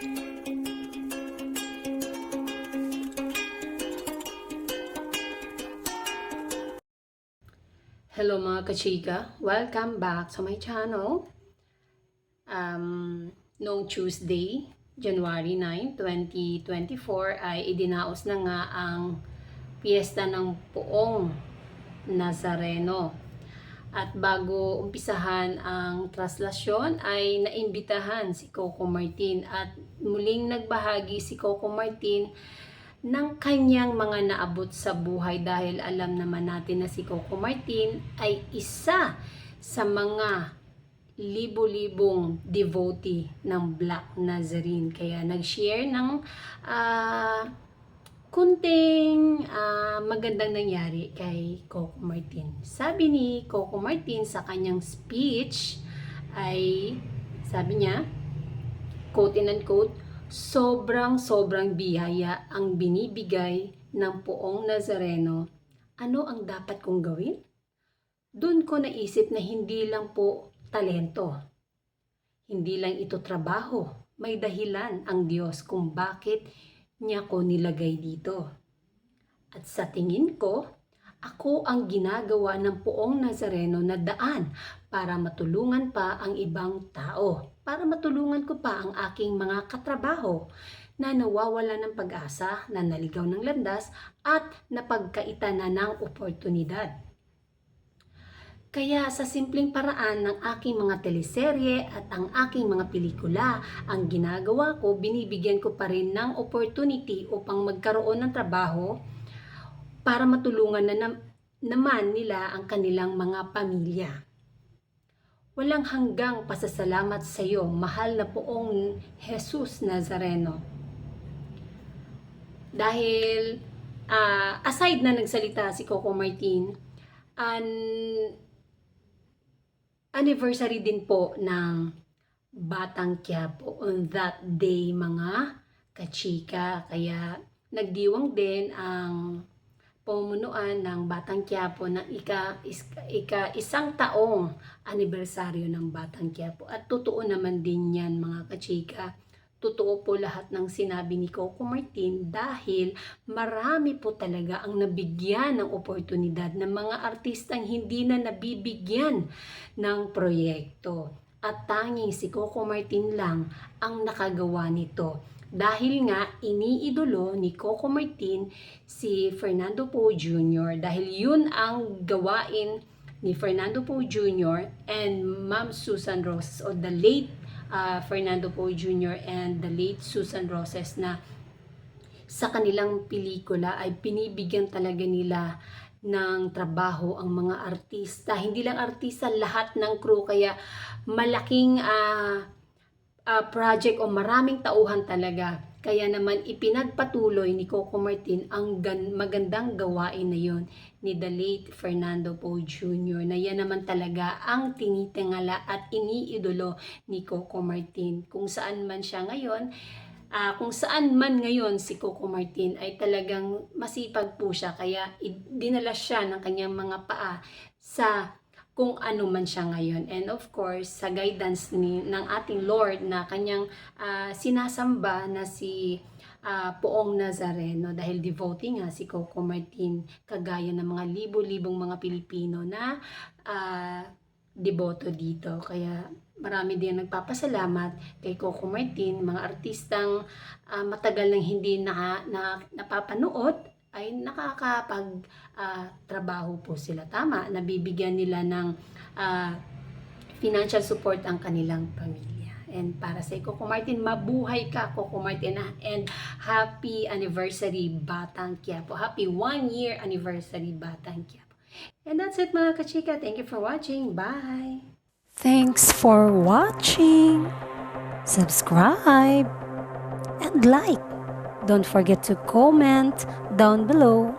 Hello mga kachika, welcome back sa my channel. Noong Tuesday, January 9, 2024 ay idinaos na nga ang piyesta ng Poong Nazareno. At bago umpisahan ang traslasyon ay naimbitahan si Coco Martin at muling nagbahagi si Coco Martin ng kanyang mga naabot sa buhay dahil alam naman natin na si Coco Martin ay isa sa mga libo-libong devotee ng Black Nazarene. Kaya nag-share ng kunting magandang nangyari kay Coco Martin. Sabi ni Coco Martin sa kanyang speech ay sabi niya, quote and unquote, sobrang biyaya ang binibigay ng Poong Nazareno. Ano ang dapat kong gawin? Doon ko naisip na hindi lang po talento. Hindi lang ito trabaho. May dahilan ang Diyos kung bakit niya ko nilagay dito. At sa tingin ko, ako ang ginagawa ng Poong Nazareno na daan para matulungan pa ang ibang tao. Para matulungan ko pa ang aking mga katrabaho na nawawala ng pag-asa, na naligaw ng landas at napagkaitan na ng oportunidad. Kaya sa simpleng paraan ng aking mga teleserye at ang aking mga pelikula, ang ginagawa ko, binibigyan ko pa rin ng opportunity upang magkaroon ng trabaho para matulungan naman nila ang kanilang mga pamilya. Walang hanggang pasasalamat sa iyo, mahal na Poong Jesus Nazareno. Dahil aside na nagsalita si Coco Martin, anniversary din po ng Batang Quiapo on that day mga kachika. Kaya nagdiwang din ang pamunuan ng Batang Quiapo ng isang taong anibersaryo ng Batang Quiapo. At totoo naman din yan mga kachika. Totoo po lahat ng sinabi ni Coco Martin dahil marami po talaga ang nabigyan ng oportunidad ng mga artistang hindi na nabibigyan ng proyekto. At tanging si Coco Martin lang ang nakagawa nito. Dahil nga iniidolo ni Coco Martin si Fernando Poe Jr. dahil yun ang gawain ni Fernando Poe Jr. and Ma'am Susan Roses o the late Fernando Poe Jr. and the late Susan Roses na sa kanilang pelikula ay pinibigyan talaga nila ng trabaho ang mga artista. Hindi lang artista, lahat ng crew. Kaya malaking project o maraming tauhan talaga. Kaya naman ipinagpatuloy ni Coco Martin ang magandang gawain na yon ni the late Fernando Poe Jr. na yan naman talaga ang tinitingala at iniidolo ni Coco Martin. Kung saan man siya ngayon, kung saan man ngayon si Coco Martin ay talagang masipag po siya. Kaya dinala siya ng kanyang mga paa sa kung ano man siya ngayon. And of course, sa guidance ng ating Lord na kanyang sinasamba na si Poong Nazareno, dahil devotee nga si Coco Martin, kagaya ng mga libo-libong mga Pilipino na deboto dito. Kaya marami din nagpapasalamat kay Coco Martin, mga artistang matagal nang hindi napapanood ay nakakapag-trabaho po sila. Tama, nabibigyan nila ng financial support ang kanilang pamilya. And para sa Coco Martin, mabuhay ka Coco Martin, and happy anniversary Batang Quiapo. Happy 1-year anniversary Batang Quiapo. And that's it mga kachika. Thank you for watching. Bye! Thanks for watching. Subscribe and like. Don't forget to comment down below.